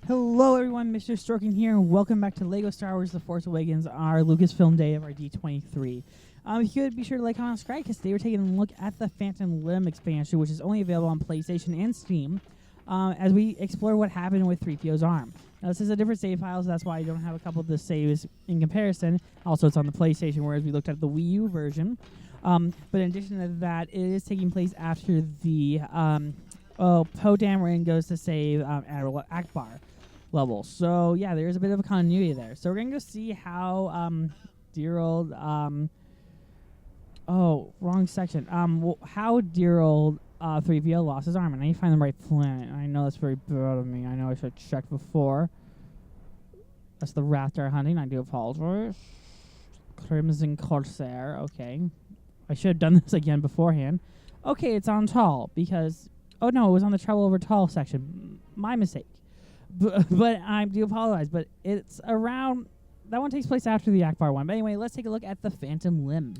Hello everyone, Mr. Stroking here, and welcome back to LEGO Star Wars The Force Awakens, our Lucasfilm day of our D23. If you could be sure to like, comment, and subscribe, because today we're taking a look at the Phantom Limb expansion, which is only available on PlayStation and Steam, as we explore what happened with 3PO's arm. Now this is a different save file, so that's why I don't have a couple of the saves in comparison. Also, it's on the PlayStation, whereas we looked at the Wii U version. But in addition to that, it is taking place after the Poe Dameron goes to save Admiral Akbar level. So yeah, there's a bit of a continuity there. So we're gonna go see how dear old wrong section. How dear old 3PO lost his arm, and I need to find the right planet. I know that's very bad of me. I know I should have checked before. That's the Raptor hunting. I do apologize. Crimson Corsair. Okay, I should have done this again beforehand. Okay, it's on Tall because oh no, it was on the Travel Over Tall section. My mistake. But I do apologize, but it's around... That one takes place after the Akbar one. But anyway, let's take a look at the Phantom Limb.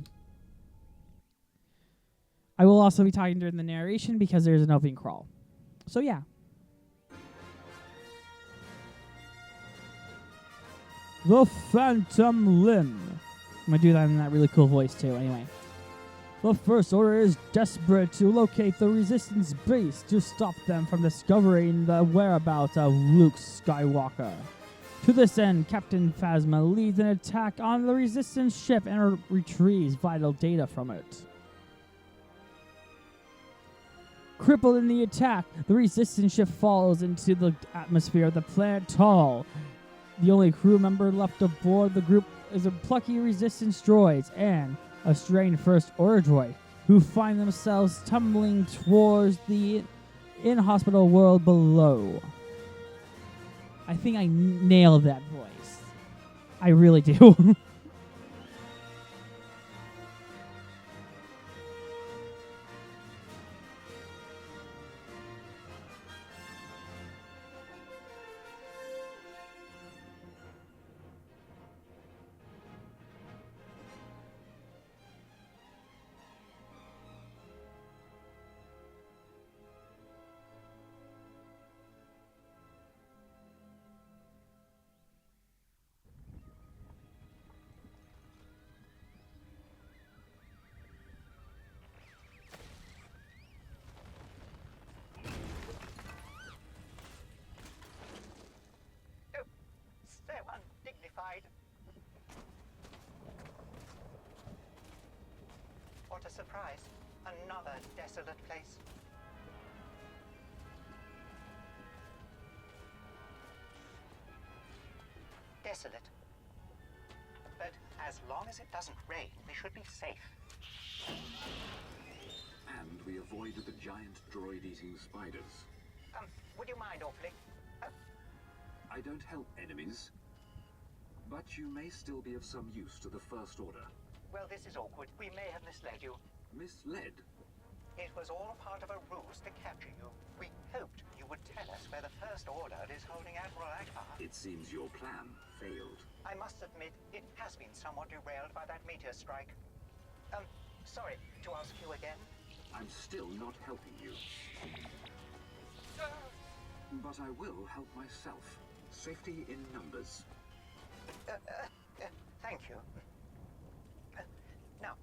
I will also be talking during the narration because there's an opening crawl. So yeah. The Phantom Limb. I'm going to do that in that really cool voice too, anyway. The First Order is desperate to locate the Resistance base to stop them from discovering the whereabouts of Luke Skywalker. To this end, Captain Phasma leads an attack on the Resistance ship and retrieves vital data from it. Crippled in the attack, the Resistance ship falls into the atmosphere of the planet Tall. The only crew member left aboard the group is a plucky Resistance droids and a strained First Order droid, who find themselves tumbling towards the inhospitable world below. I think I nailed that voice. I really do. What a surprise. Another desolate place. Desolate. But as long as it doesn't rain, we should be safe. And we avoided the giant droid-eating spiders. Would you mind awfully? I don't help enemies, but you may still be of some use to the First Order. Well, this is awkward. We may have misled you. Misled? It was all part of a ruse to capture you. We hoped you would tell us where the First Order is holding Admiral Akbar. It seems your plan failed. I must admit, it has been somewhat derailed by that meteor strike. Sorry to ask you again. I'm still not helping you. But I will help myself. Safety in numbers. Thank you. Now,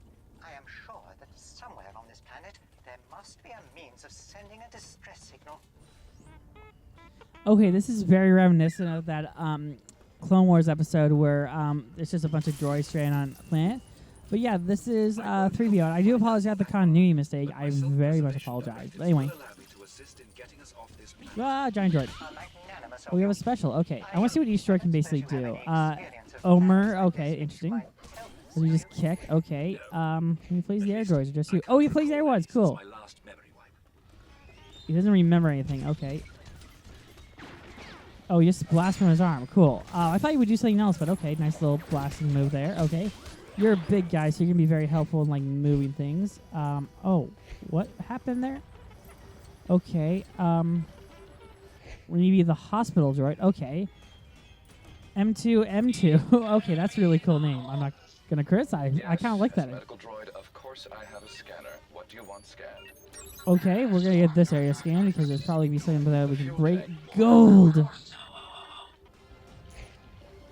I am sure that somewhere on this planet there must be a means of sending a distress signal. Okay, this is very reminiscent of that Clone Wars episode where it's just a bunch of droids stranded on a planet. But yeah, this is 3PO. I do apologize for the continuity mistake. I very much apologize. But anyway. Giant droid. Oh, we have a special. Okay, I want to see what each droid can basically do. Omer, okay, interesting. So you just kick, okay. He plays the air droids or just you? Oh, he plays the air ones, cool. He doesn't remember anything, okay. Oh, he just blasts from his arm, cool. I thought you would do something else, but okay, nice little blasting move there, okay. You're a big guy, so you're going to be very helpful in, like, moving things. Oh, what happened there? Okay, maybe the hospital droid, okay. M2. Okay, that's a really cool name. I'm not going to criticize. Yes, I kind of like that. Medical droid, of course I have a scanner. What do you want scanned? Okay, we're going to get this area scanned because there's probably be something that we can break. Gold!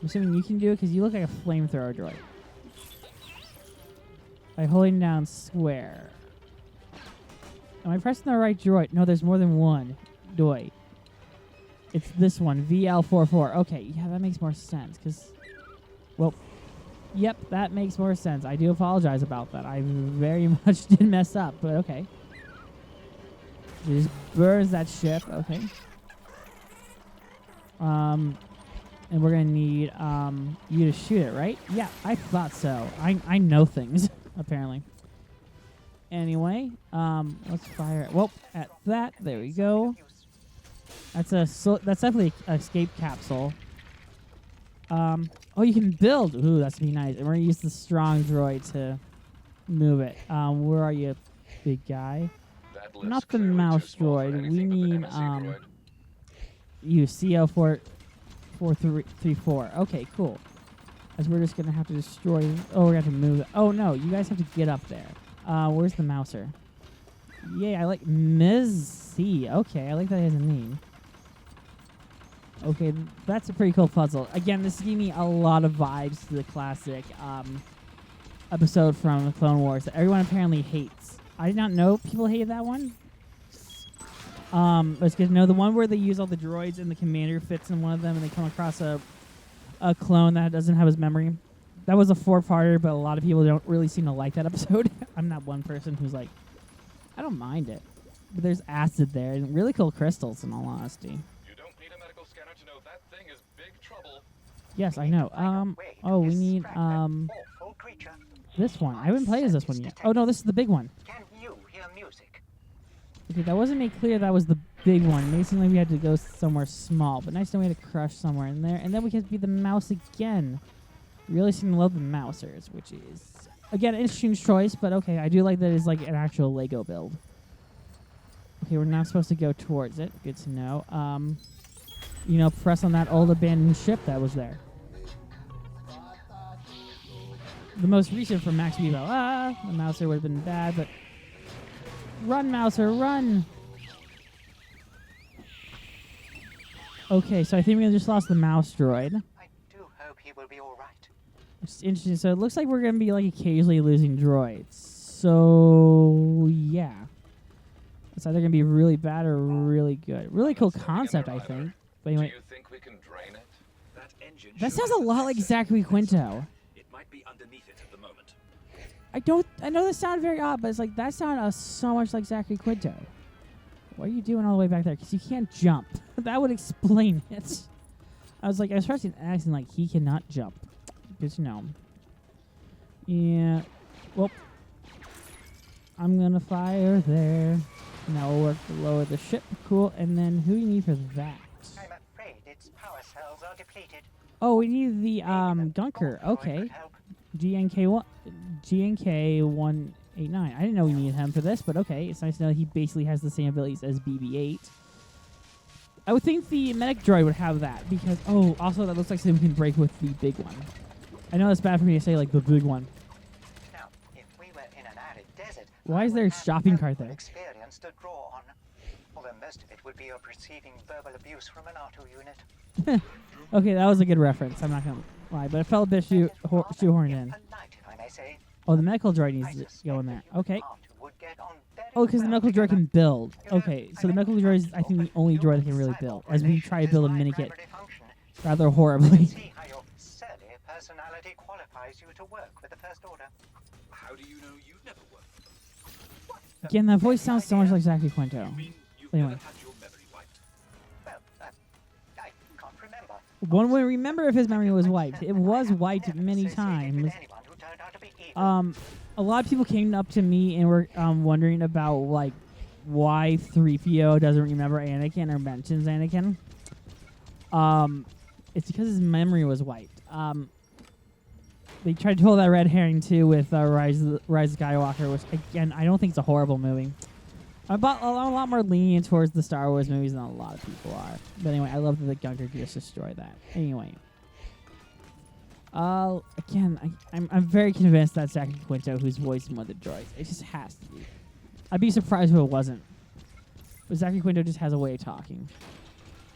I'm assuming you can do it because you look like a flamethrower droid. By holding down square. Am I pressing the right droid? No, there's more than one droid. It's this one, VL44. Okay, yeah, that makes more sense because, well, yep, that makes more sense. I do apologize about that. I very much did mess up, but okay. Just burns that ship. Okay. And we're gonna need you to shoot it, right? Yeah, I thought so. I know things apparently. Anyway, let's fire it. Well, at that, there we go. That's that's definitely an escape capsule. Oh, you can build. Ooh, that's gonna be nice. And we're gonna use the strong droid to move it. Where are you, big guy? Not the mouse droid. We need you CO434. Okay, cool. As we're just gonna have to destroy. Oh, we're gonna have to move it. Oh no, you guys have to get up there. Where's the mouser? Yay, I like MSE-Y. Okay, I like that he has a name. Okay, that's a pretty cool puzzle. Again, this gave me a lot of vibes to the classic episode from the Clone Wars that everyone apparently hates. I did not know people hated that one. It's good to know the one where they use all the droids and the commander fits in one of them and they come across a clone that doesn't have his memory. That was a 4-parter, but a lot of people don't really seem to like that episode. I'm not one person who's like, I don't mind it. But there's acid there and really cool crystals, in all honesty. You don't need a medical scanner to know that thing is big trouble. Yes, I know. Oh, we need, this one. I haven't played as this one yet. Oh, no, this is the big one. Can you hear music? Okay, that wasn't made clear that was the big one. It made it seem like we had to go somewhere small, but nice to know we had to crush somewhere in there. And then we can be the mouse again. Really seem to love the mousers, which is, again, an interesting choice, but okay, I do like that it's like an actual Lego build. Okay, we're now supposed to go towards it. Good to know. You know, press on that old abandoned ship that was there. The most recent from Max Vivo. The mouser would have been bad, but run, mouser, run! Okay, so I think we just lost the mouse droid. I do hope he will be all right. It's interesting. So it looks like we're going to be like occasionally losing droids. So, yeah. It's either going to be really bad or really good. Really cool concept, I think. But anyway. Do you think we can drain it? That engine That sounds a lot like Zachary Quinto. It might be underneath it at the moment. I know this sounds very odd, but it's like, that sounded so much like Zachary Quinto. What are you doing all the way back there? Because you can't jump. That would explain it. I was expecting an accent like he cannot jump. Good to know. Yeah. Well, I'm going to fire there. Now we'll work to lower the ship. Cool. And then who do you need for that? I'm afraid its power cells are depleted. Oh, we need the Gunker. Okay. GNK189. I didn't know we needed him for this, but okay. It's nice to know he basically has the same abilities as BB-8. I would think the medic droid would have that because, oh, also that looks like something we can break with the big one. I know it's bad for me to say like the big one. Now, if we were in an arid desert, Why is there a shopping cart there? Experience to draw on. Although most of it would be of receiving verbal abuse from an R2 unit. Okay, that was a good reference. I'm not gonna lie, but it felt a bit shoehorned in. Polite, if I may say. Oh, the medical droid needs to go in there. Okay. Oh, because the medical droid can build. Okay, so the medical droid is, I think, the only droid that can really build. As we try to build a minikit rather horribly. See how your surly personality qualifies you to work with the First Order. How do you know you've never worked? Again, that voice sounds so much like Zachary Quinto. You mean you've Anyway. never had your memory wiped? Well, I can't remember. One would remember if his memory was wiped. It was wiped many times. A lot of people came up to me and were wondering about like why 3PO doesn't remember Anakin or mentions Anakin. It's because his memory was wiped. They tried to pull that red herring too with Rise of Skywalker, which again I don't think it's a horrible movie. I'm a lot more lenient towards the Star Wars movies than a lot of people are. But anyway, I love that the Gunker could just destroy that. Anyway. Again, I'm very convinced that's Zachary Quinto who's voicing one of the droids. It just has to be. I'd be surprised if it wasn't. But Zachary Quinto just has a way of talking.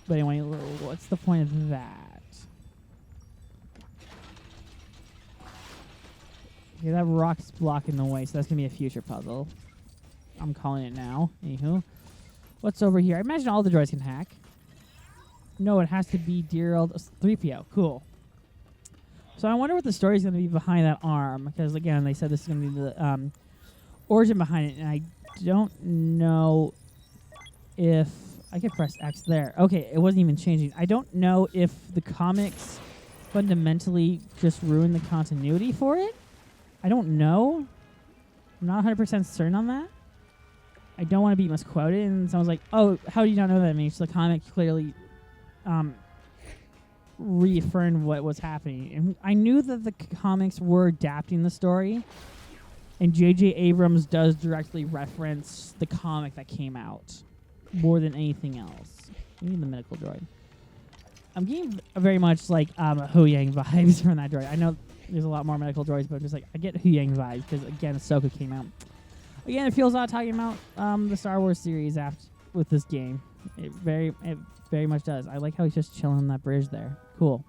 But anyway, what's the point of that? Okay, that rock's blocking the way, so that's gonna be a future puzzle. I'm calling it now. Anywho, what's over here? I imagine all the droids can hack. No, it has to be dear old 3PO. Cool. So I wonder what the story is going to be behind that arm, because again, they said this is going to be the origin behind it, and I don't know if I could press X there. Okay, it wasn't even changing. I don't know if the comics fundamentally just ruined the continuity for it. I don't know. I'm not 100% certain on that. I don't want to be misquoted, and someone's like, "Oh, how do you not know that?" I mean, the comic clearly reaffirmed what was happening. And I knew that the comics were adapting the story, and J.J. Abrams does directly reference the comic that came out more than anything else. We need the medical droid. I'm getting very much like Hu Yang vibes from that droid. I know there's a lot more medical droids, but just like I get Hu Yang vibes because again, Ahsoka came out. Again, it feels odd talking about the Star Wars series after with this game. It very much does. I like how he's just chilling on that bridge there. Cool.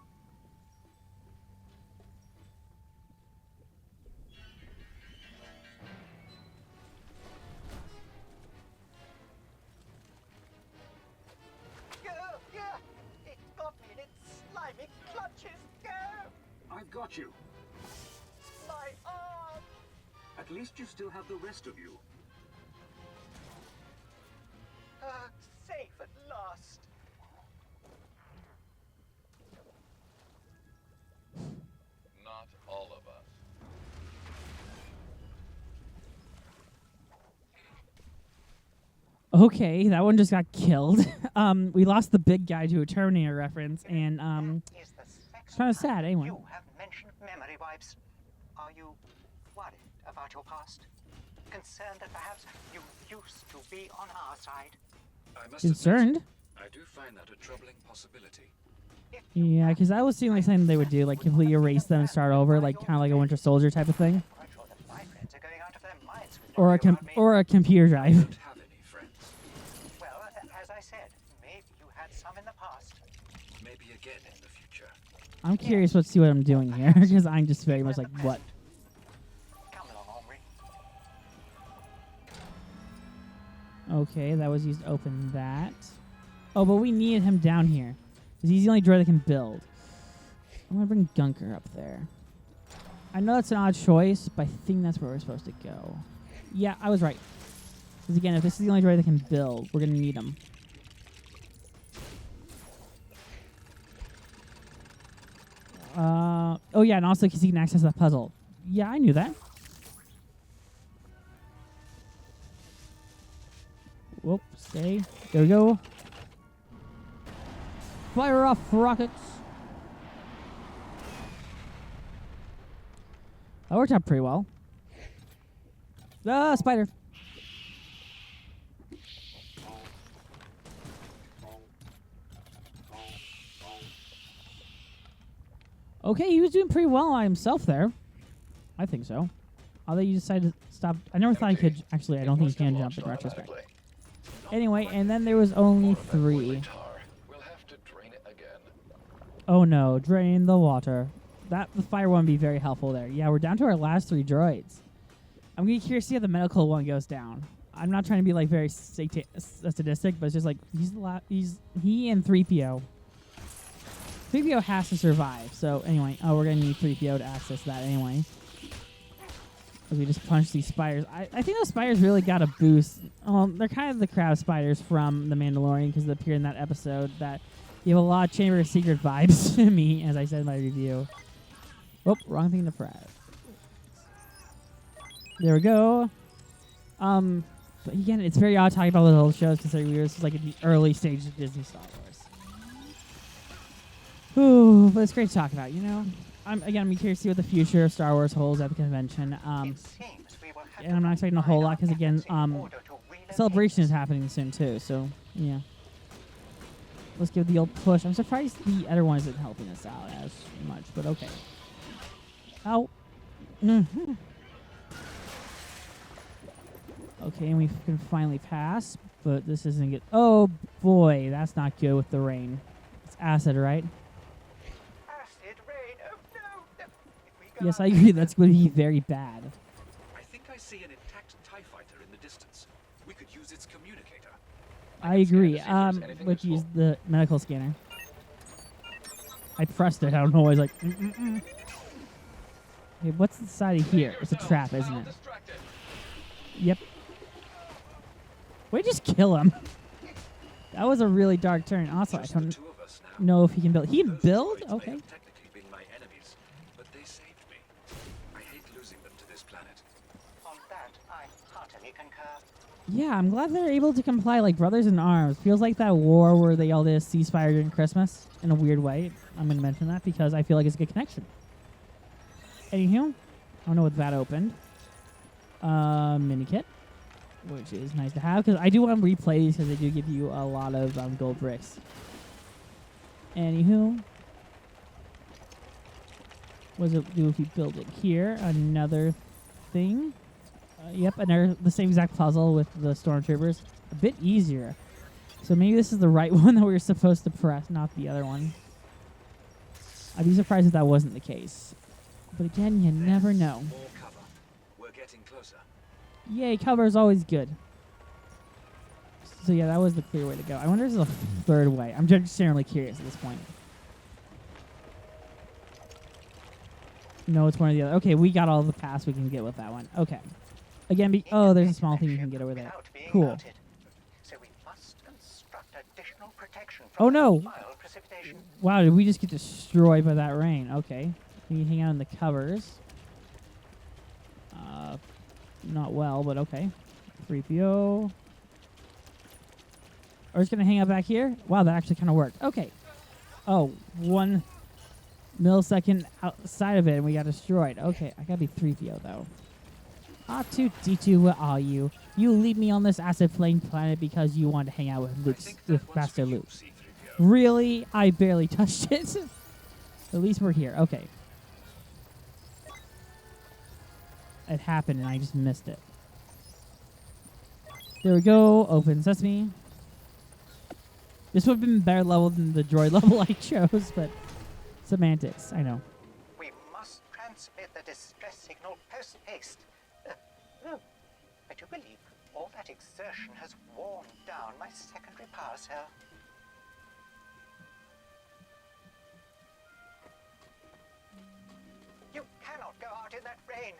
It got me in its slimy clutches. Go! I've got you. My arm! At least you still have the rest of you. Safe at last. Not all of us. Okay, that one just got killed. We lost the big guy to a Terminator reference, and Is the it's kind of second sad. time Anyway, You have mentioned memory wipes. Are you worried about your past? Concerned that perhaps you used to be on our side? I must concerned. admit, I do find that a troubling possibility. If you Yeah, because that was the only thing they would do, like completely erase them and start over, like kind of like a Winter Soldier type of thing, quite sure that my friends are going out of their minds with or a worry about me. or a computer I drive. don't have any friends. Well, as I said, maybe you had some in the past. Maybe again in the future. I'm curious to see what I'm doing here, because I'm just very much like, what? Come along, Omri. Okay, that was used to open that. Oh, but we needed him down here, because he's the only droid that can build. I'm going to bring Gunker up there. I know that's an odd choice, but I think that's where we're supposed to go. Yeah, I was right. Because again, if this is the only droid that can build, we're going to need him. Oh yeah, and also because he can access that puzzle. Yeah, I knew that. Whoop, stay. There we go. Fire off rockets. That worked out pretty well. Ah, spider. Okay, he was doing pretty well on himself there. I think so. Although you decided to stop. I never thought he could. Actually, I don't think he can jump in retrospect. Anyway, and then there was only 3. We'll have to drain it again. Oh no, drain the water. The fire one would be very helpful there. Yeah, we're down to our last 3 droids. I'm getting curious to see how the medical one goes down. I'm not trying to be like very sadistic, but it's just like he and 3PO. 3PO has to survive. So anyway, we're gonna need 3PO to access that anyway. As we just punch these spiders. I think those spiders really got a boost. They're kind of the crowd spiders from The Mandalorian because they appear in that episode that give a lot of Chamber of Secret vibes to me, as I said in my review. Oh, wrong thing to press. There we go. But again, it's very odd talking about little shows considering this is like in the early stages of Disney Star Wars. Ooh, but it's great to talk about, you know? I'm curious to see what the future of Star Wars holds at the convention. It seems we will have And I'm not expecting a whole lot because, again, Celebration is happening soon, too. So, yeah. Let's give the old push. I'm surprised the other one isn't helping us out as much, but okay. Ow. Mm-hmm. Okay, and we can finally pass, but this isn't good. Oh, boy, that's not good with the rain. It's acid, right? Acid rain. Oh no! If we Yes, I agree. That's going to be very bad. I think I see an intact TIE fighter in the distance. We could use its communicator. I agree. scan to see if there's anything Let's use useful. the medical scanner. I pressed it. I don't know. I was like, Okay, what's inside of here? It's a trap, isn't it? Distracted. Yep. We just kill him. That was a really dark turn. Also, I Just the don't two of us now. know if he can build. He can Those build? droids may Okay. have technically been my enemies, but they saved me. I hate losing them to this planet. On that, I heartily concur. Yeah, I'm glad they're able to comply like brothers in arms. Feels like that war where they all did a ceasefire during Christmas in a weird way. I'm going to mention that because I feel like it's a good connection. Anywho, I don't know what that opened. Mini kit, which is nice to have because I do want to replay these because they do give you a lot of gold bricks. Anywho, what does it do if you build it here? Another thing. Yep, another the same exact puzzle with the stormtroopers. A bit easier. So maybe this is the right one that we were supposed to press, not the other one. I'd be surprised if that wasn't the case. But again, you never know. More cover. We're getting closer. Yay, cover is always good. So yeah, that was the clear way to go. I wonder if there's a third way. I'm just generally curious at this point. No, it's one or the other. Okay, we got all the paths we can get with that one. Okay. Again, oh, there's a small thing you can get over there. Without being Cool. routed. So we must construct additional protection from Oh no! mild precipitation. Wow, did we just get destroyed by that rain? Okay. We can hang out in the covers. Not well, but okay. 3PO. Or it's going to hang out back here? Wow, that actually kind of worked. Okay. Oh, 1 millisecond outside of it and we got destroyed. Okay, I got to be 3PO though. R2-D2, where are you? You leave me on this acid flame planet because you want to hang out with I Luke, think with that one's Master for you, Luke. C-3PO. Really? I barely touched it. At least we're here. Okay. It happened and I just missed it. There we go. Open sesame. This would have been better level than the droid level I chose, but semantics. I know. We must transmit the distress signal post-haste. I do believe all that exertion has worn down my secondary power cell. You cannot go out in that rain.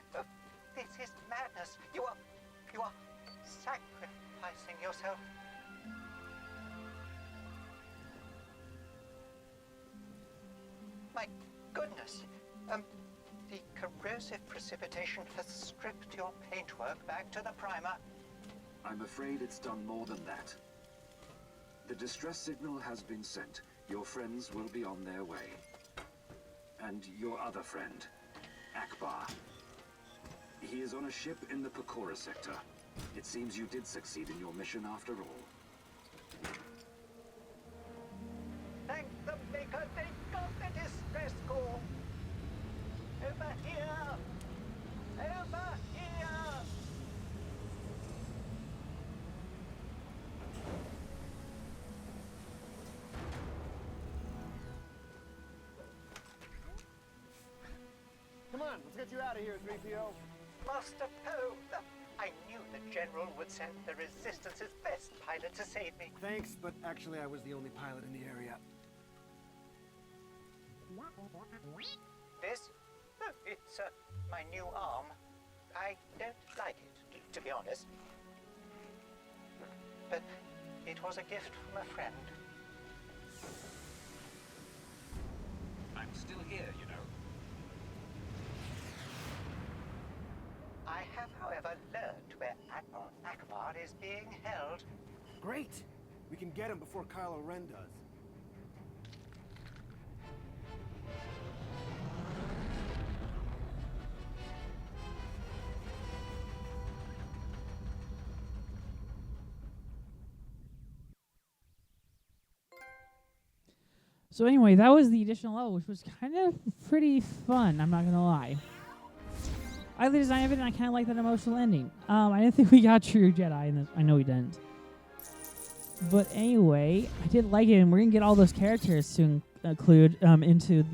This is madness. You are sacrificing yourself. My goodness. The corrosive precipitation has stripped your paintwork back to the primer. I'm afraid it's done more than that. The distress signal has been sent. Your friends will be on their way. And your other friend, Akbar. He is on a ship in the Pakora sector. It seems you did succeed in your mission after all. Thank the Maker, they got the distress call. Over here! Over here! Come on, let's get you out of here, 3PO. Master Poe, I knew the General would send the Resistance's best pilot to save me. Thanks, but actually I was the only pilot in the area. This? Oh, it's my new arm. I don't like it, to be honest. But it was a gift from a friend. I'm still here, you know. I have, however, learned where Admiral Akbar is being held. Great! We can get him before Kylo Ren does. So anyway, that was the additional level, which was kind of pretty fun. I'm not gonna lie. I like the design of it, and I kind of like that emotional ending. I didn't think we got True Jedi in this. I know we didn't. But anyway, I did like it, and we're gonna get all those characters to include into.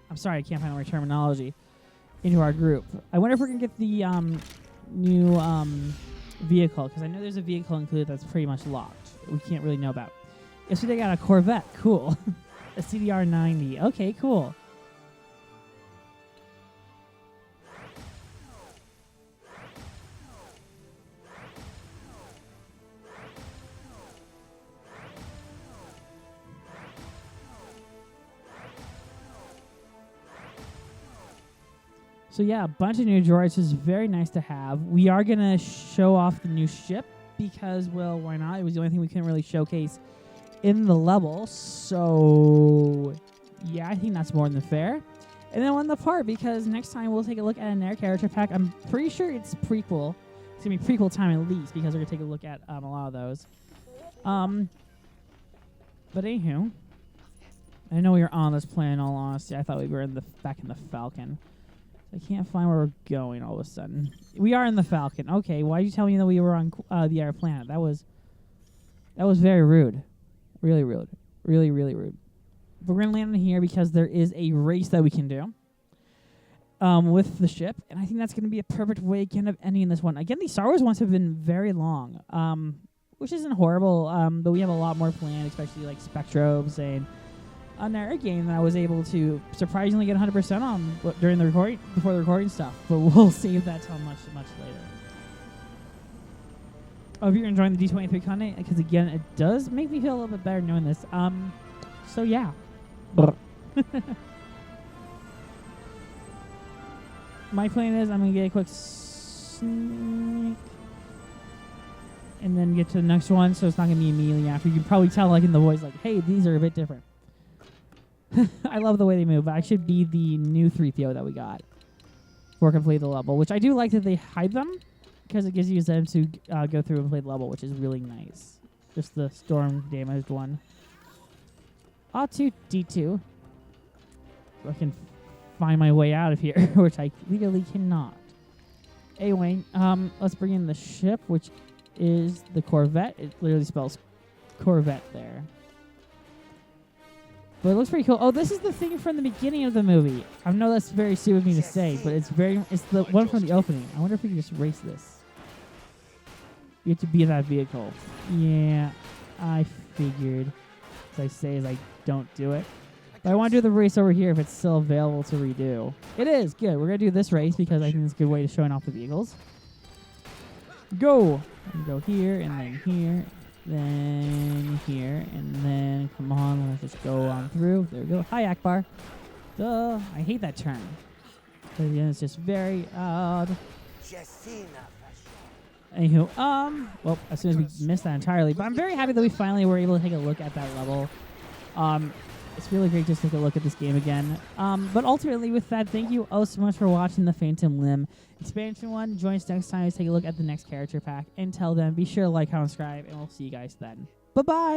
I'm sorry, I can't find the right terminology. into our group. I wonder if we're gonna get the new vehicle, because I know there's a vehicle included that's pretty much locked. We can't really know about. Yesterday got a Corvette. Cool. A CDR 90. Okay, cool. So yeah, a bunch of new droids, which is very nice to have. We are going to show off the new ship because, well, why not? It was the only thing we couldn't really showcase in the level. So yeah, I think that's more than fair. And then on the part, because next time we'll take a look at an air character pack. I'm pretty sure it's prequel. It's going to be prequel time at least, because we're going to take a look at a lot of those. But anywho, I know we were on this planet in all honesty. I thought we were back in the Falcon. I can't find where we're going all of a sudden. We are in the Falcon. Okay, why did you tell me that we were on the other planet? That was very rude. Really rude. Really, really rude. But we're going to land in here because there is a race that we can do with the ship. And I think that's going to be a perfect way again of ending this one. Again, these Star Wars ones have been very long, which isn't horrible. But we have a lot more planned, especially like Spectrobes and another game that I was able to surprisingly get 100% on during the recording, before the recording stuff. But we'll save that till much later. I hope you're enjoying the D23 content, because again, it does make me feel a little bit better knowing this. So yeah. My plan is I'm gonna get a quick sneak and then get to the next one, so it's not gonna be immediately after. You can probably tell, like in the voice, like, hey, these are a bit different. I love the way they move. I should be the new 3PO that we got for complete the level, which I do like that they hide them, because it gives you them to go through and play the level, which is really nice. Just the storm damaged one. R2-D2. So I can find my way out of here, which I legally cannot. Anyway, let's bring in the ship, which is the Corvette. It literally spells Corvette there. But it looks pretty cool. Oh, this is the thing from the beginning of the movie. I know that's very stupid of me to say, but it's the one from the opening. I wonder if we can just race this. You have to be in that vehicle. Yeah, I figured. As I say, as I don't do it. But I want to do the race over here if it's still available to redo. It is. Good. We're going to do this race because I think it's a good way to showing off the vehicles. Go! And go here, and then here, then here, and then come on, let's just go on through. There we go. Hi, Akbar. Duh. I hate that turn. But again, it's just very odd. Anywho, well, as soon as we missed that entirely, but I'm very happy that we finally were able to take a look at that level. It's really great just to take a look at this game again. But ultimately, with that, thank you all so much for watching the Phantom Limb Expansion 1. Join us next time to take a look at the next character pack. Until then, be sure to like, comment, subscribe, and we'll see you guys then. Bye-bye!